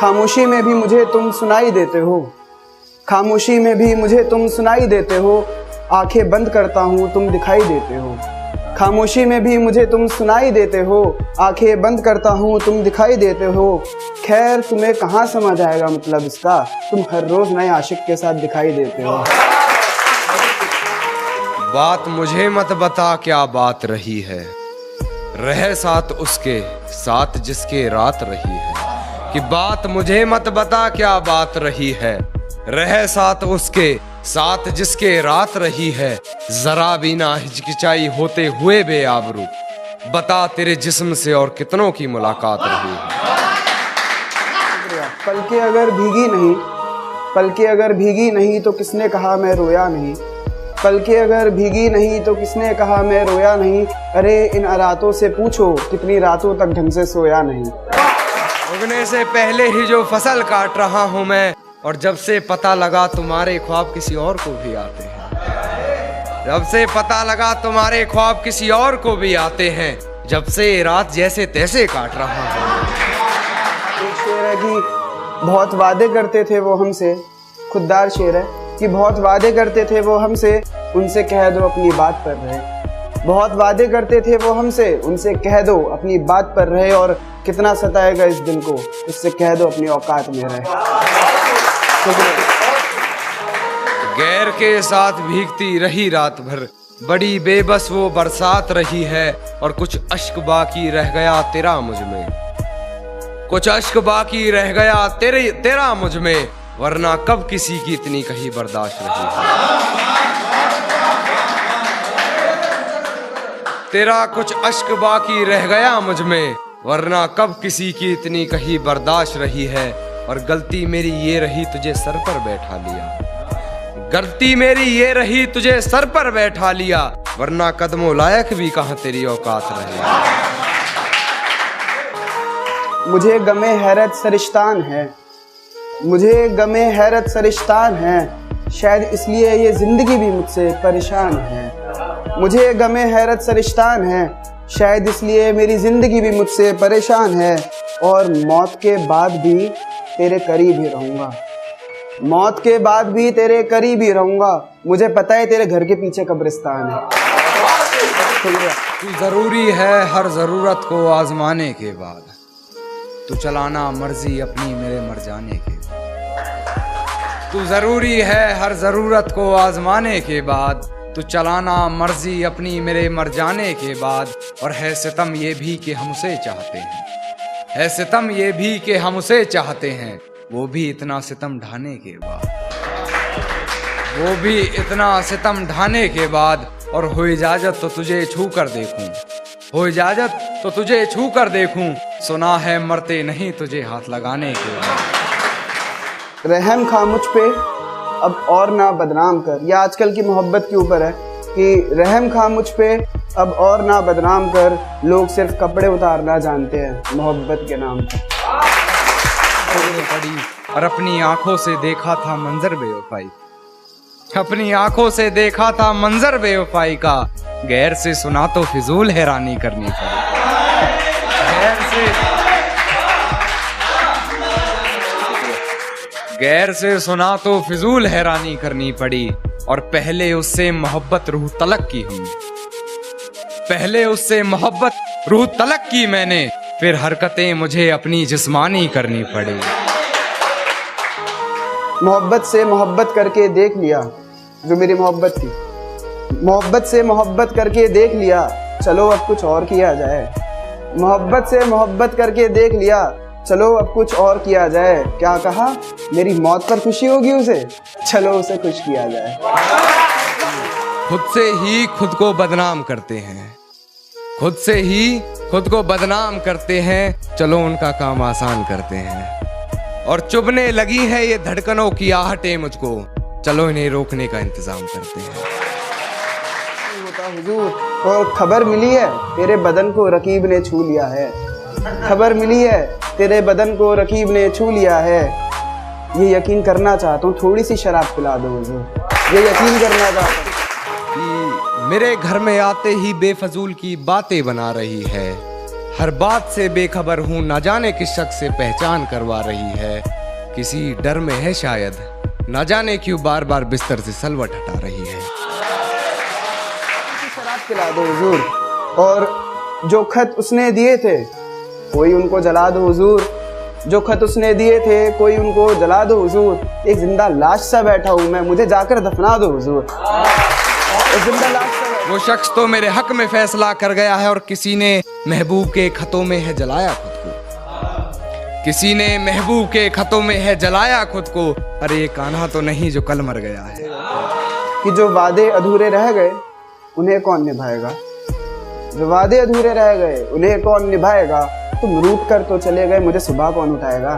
खामोशी में भी मुझे तुम सुनाई देते हो, खामोशी में भी मुझे तुम सुनाई देते हो, आंखें बंद करता हूँ तुम दिखाई देते हो। खामोशी में भी मुझे तुम सुनाई देते हो, आंखें बंद करता हूँ तुम दिखाई देते हो। खैर तुम्हें कहाँ समझ आएगा मतलब इसका, तुम हर रोज नए आशिक के साथ दिखाई देते हो। बात मुझे मत बता क्या बात रही है, रह साथ उसके साथ जिसके रात रही है। कि बात मुझे मत बता क्या बात रही है, रह साथ उसके साथ जिसके रात रही है। जरा भी ना हिचकिचाई होते हुए बेआबरू, बता तेरे जिस्म से और कितनों की मुलाकात रही है। पलके अगर भीगी नहीं, पलके अगर भीगी नहीं तो किसने कहा मैं रोया नहीं, पलके अगर भीगी नहीं तो किसने कहा मैं रोया नहीं। अरे इन रातों से पूछो कितनी रातों तक ढंग से सोया नहीं। उगने से पहले ही जो फसल काट रहा हूँ मैं, और जब से पता लगा तुम्हारे ख्वाब किसी और को भी आते हैं, जब से पता लगा तुम्हारे ख्वाब किसी और को भी आते हैं, जब से रात जैसे तैसे काट रहा हूँ। एक शेर है कि बहुत वादे करते थे वो हमसे, खुददार शेर है कि बहुत वादे करते थे वो हमसे, उनसे कह दो अपनी बात पर रहे। बहुत वादे करते थे वो हमसे, उनसे कह दो अपनी बात पर रहे। और कितना सताएगा इस दिल को, उससे कह दो अपनी औकात में रहे। गैर के साथ भीगती रही रात भर, बड़ी बेबस वो बरसात रही है। और कुछ अश्क बाकी रह गया तेरा मुझ में, कुछ अश्क बाकी रह गया तेरा मुझ में, वरना कब किसी की इतनी कही बर्दाश्त रही है। तेरा कुछ अश्क बाकी रह गया मुझ में, वरना कब किसी की इतनी कही बर्दाश्त रही है। और गलती मेरी ये रही तुझे सर पर बैठा लिया, गलती मेरी ये रही तुझे सर पर बैठा लिया, वरना कदमों लायक भी कहां तेरी औकात रही। मुझे गमे हैरत सरिश्तान है, मुझे गमे हैरत सरिश्तान है, शायद इसलिए ये जिंदगी भी मुझसे परेशान है। मुझे गमे हैरत सरिश्तान है, शायद इसलिए मेरी जिंदगी भी मुझसे परेशान है। और मौत के बाद भी तेरे करीब ही रहूंगा, मौत के बाद भी तेरे करीब ही रहूंगा। मुझे पता है तेरे घर के पीछे कब्रिस्तान है। तू जरूरी है हर जरूरत को आजमाने के बाद, तू चलाना मर्जी अपनी मेरे मर जाने के बाद। तू जरूरी है हर जरूरत को आजमाने के बाद, तू चलाना मर्जी अपनी मेरे मर जाने के बाद। और है सितम ये भी कि हम उसे चाहते हैं, है सितम ये भी कि हम उसे चाहते हैं, वो भी इतना सितम ढाने के बाद, वो भी इतना सितम ढाने के बाद। और हो इजाजत तो तुझे छू कर देखूं, हो इजाजत तो तुझे छू कर देखूं, सुना है मरते नहीं तुझे हाथ लगाने के बाद। रहम खा मुझ पे अब और ना बदनाम कर, यह आजकल की मोहब्बत के ऊपर है कि रहम खा मुझ पे अब और ना बदनाम कर। लोग सिर्फ कपड़े उतारना जानते हैं मोहब्बत के नाम पर। पड़ी और अपनी आंखों से देखा था मंजर बेवफाई, अपनी आंखों से देखा था मंजर बेवफाई का। गैर से सुना तो फिजूल हैरानी करनी पड़ी, गैर से सुना तो फिजूल हैरानी करनी पड़ी। और पहले उससे मोहब्बत रूह तलक की हमने, पहले उससे मोहब्बत रूह तलक की मैंने, फिर हरकतें मुझे अपनी जिस्मानी करनी पड़ी। मोहब्बत से मोहब्बत करके देख लिया जो मेरी मोहब्बत थी, मोहब्बत से मोहब्बत करके देख लिया, चलो अब कुछ और किया जाए। मोहब्बत से मोहब्बत करके देख लिया, चलो अब कुछ और किया जाए। क्या कहा, मेरी मौत पर खुशी होगी उसे, चलो उसे खुश किया जाए। खुद से ही खुद को बदनाम करते हैं, खुद से ही खुद को बदनाम करते हैं, चलो उनका काम आसान करते हैं। और चुभने लगी है ये धड़कनों की आहटें मुझको, चलो इन्हें रोकने का इंतजाम करते हैं। हुजूर, और खबर मिली है तेरे बदन को रकीब ने छू लिया है, खबर मिली है तेरे बदन को रकीब ने छू लिया है। ये यकीन करना चाहता हूँ, थोड़ी सी शराब पिला दो हुजूर, ये यकीन करना चाहता हूँ कि मेरे घर में आते ही बेफजूल की बातें बना रही है, हर बात से बेखबर हूँ, ना जाने किस शख्स से पहचान करवा रही है। किसी डर में है शायद, ना जाने क्यों बार बार बिस्तर से सलवट हटा रही है। शराब पिला दो हुजूर, और जो खत उसने दिए थे कोई उनको जला दो हुजूर। जो खत उसने दिए थे कोई उनको जला दो हुजूर। एक जिंदा लाश सा बैठा हूँ मैं, मुझे जाकर दफना दो हुजूर। एक जिंदा लाश सा। वो शख्स तो मेरे हक में फैसला कर गया है, और किसी ने महबूब के खतों में है जलाया खुद को। किसी ने महबूब के खतों में है जलाया खुद को। अरे ये कान्हा तो नहीं जो कल मर गया है। कि जो वादे अधूरे रह गए उन्हें कौन निभाएगा। जो वादे अधूरे रह गए उन्हें कौन निभाएगा। तुम रूठ कर तो चले गए, मुझे सुबह कौन उठाएगा।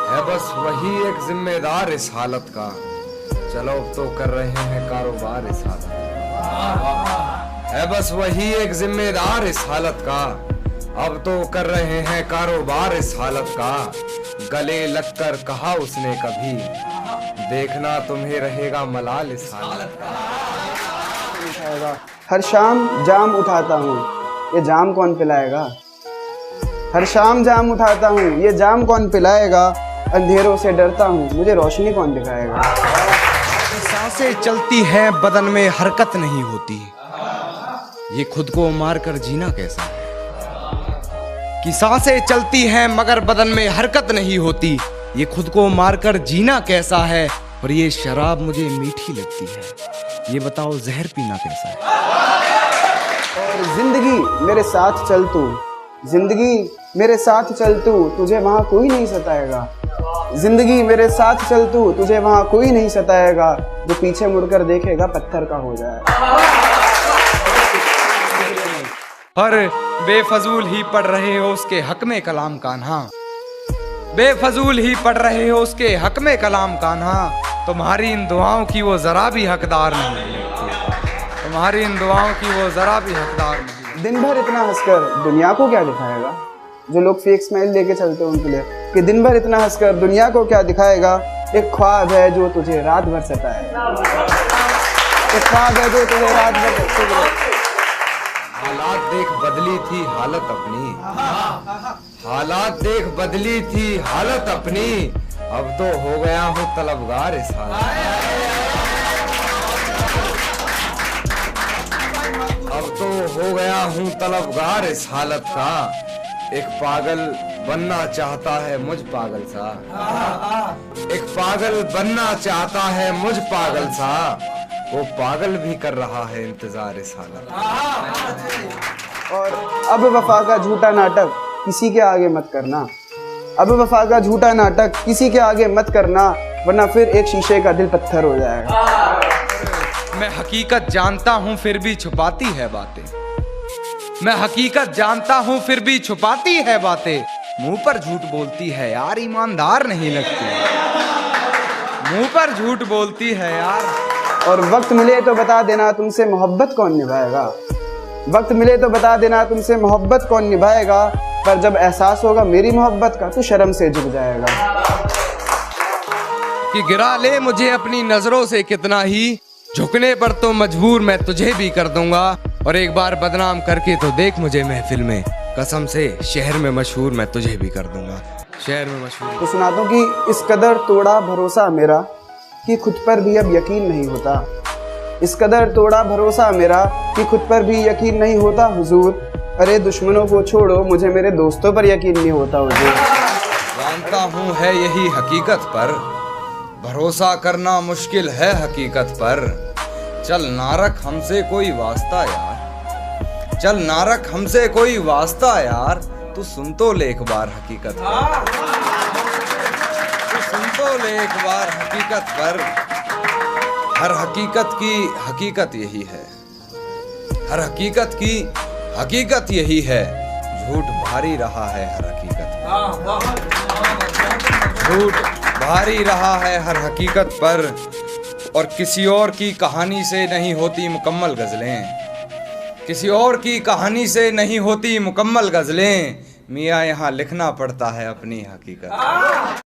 है बस वही एक जिम्मेदार इस हालत का, चलो अब तो कर रहे हैं कारोबार इस हालत का। है बस वही एक जिम्मेदार इस हालत का, अब तो कर रहे हैं कारोबार इस हालत का। गले लगकर कहा उसने कभी, देखना तुम्हें रहेगा मलाल इस हालत का। हर शाम जाम उठाता हूँ, ये जाम कौन पिलाएगा। हर शाम जाम उठाता हूँ, ये जाम कौन पिलाएगा। अंधेरों से डरता हूँ, मुझे रोशनी कौन दिखाएगा। सांसें चलती हैं बदन में हरकत नहीं होती, ये खुद को मारकर जीना कैसा है। कि सांसें चलती हैं मगर बदन में हरकत नहीं होती, ये खुद को मारकर जीना कैसा है। और ये शराब मुझे मीठी लगती है, ये बताओ जहर पीना कैसा है। और जिंदगी मेरे साथ चल तू, जिंदगी मेरे साथ चल तू, तुझे वहाँ कोई नहीं सताएगा। जिंदगी मेरे साथ चल तू, तुझे वहाँ कोई नहीं सताएगा। जो पीछे मुड़कर देखेगा पत्थर का हो जाएगा। और बेफजूल ही पढ़ रहे हो उसके हक में कलाम कान्हा, बेफजूल ही पढ़ रहे हो उसके हक में कलाम कान्हा। तुम्हारी इन दुआओं की वो जरा भी हकदार नहीं, तुम्हारी इन दुआओं की वो जरा भी हकदार नहीं। दिन भर इतना हंसकर दुनिया को क्या दिखाएगा। जो लोग फेक स्माइल लेके चलते हैं उनके लिए कि दिन भर इतना हंसकर दुनिया को क्या दिखाएगा। एक ख्वाब है जो तुझे रात भर सताएगा, एक ख्वाब है जो तुझे रात भर सताएगा। हालात देख बदली थी हालत अपनी, हालात देख बदली थी हालत अपनी, अब तो हो गया हूँ तलबगार इस हालत। अब तो हो गया हूँ तलबगार इस हालत का। एक पागल बनना चाहता है मुझ पागल सा, एक पागल बनना चाहता है मुझ पागल सा, वो पागल भी कर रहा है इंतजार इस हालत। और अब वफा का झूठा नाटक किसी के आगे मत करना, अब वफा का झूठा नाटक किसी के आगे मत करना, वरना फिर एक शीशे का दिल पत्थर हो जाएगा। मैं हकीकत जानता हूँ फिर भी छुपाती है बातें, मैं हकीकत जानता हूँ फिर भी छुपाती है बातें। मुंह पर झूठ बोलती है यार, ईमानदार नहीं लगती, मुंह पर झूठ बोलती है यार। और वक्त मिले तो बता देना तुमसे मोहब्बत कौन निभाएगा, वक्त मिले तो बता देना तुमसे मोहब्बत कौन निभाएगा। पर जब एहसास होगा मेरी मोहब्बत का तो शर्म से झुक जाएगा। कि गिरा ले मुझे अपनी नजरों से कितना ही, झुकने पर तो मजबूर मैं तुझे भी कर दूंगा। और एक बार बदनाम करके तो देख मुझे महफिल में, कसम से शहर में मशहूर मैं तुझे भी कर दूंगा, शहर में मशहूर। तो सुना दूं कि इस कदर तोड़ा भरोसा मेरा कि खुद पर भी अब यकीन नहीं होता, इस कदर तोड़ा भरोसा मेरा कि खुद पर भी यकीन नहीं होता हुजूर। अरे दुश्मनों को छोड़ो, मुझे मेरे दोस्तों पर यकीन नहीं होता हुजूर। जानता हूँ है यही हकीकत पर, भरोसा करना मुश्किल है हकीकत पर। चल ना रख हमसे कोई वास्ता यार, चल ना रख हमसे कोई वास्ता यार, तू सुन तो ले एक बार हकीकत पर, तू सुन तो ले एक बार हकीकत पर। हर हकीकत की हकीकत यही है, हर हकीकत की हकीकत यही है, झूठ भारी रहा है हर हकीकत पर, झूठ भारी रहा है हर हकीकत पर। और किसी और की कहानी से नहीं होती मुकम्मल गजलें, किसी और की कहानी से नहीं होती मुकम्मल गजलें, मियाँ यहाँ लिखना पड़ता है अपनी हकीकत।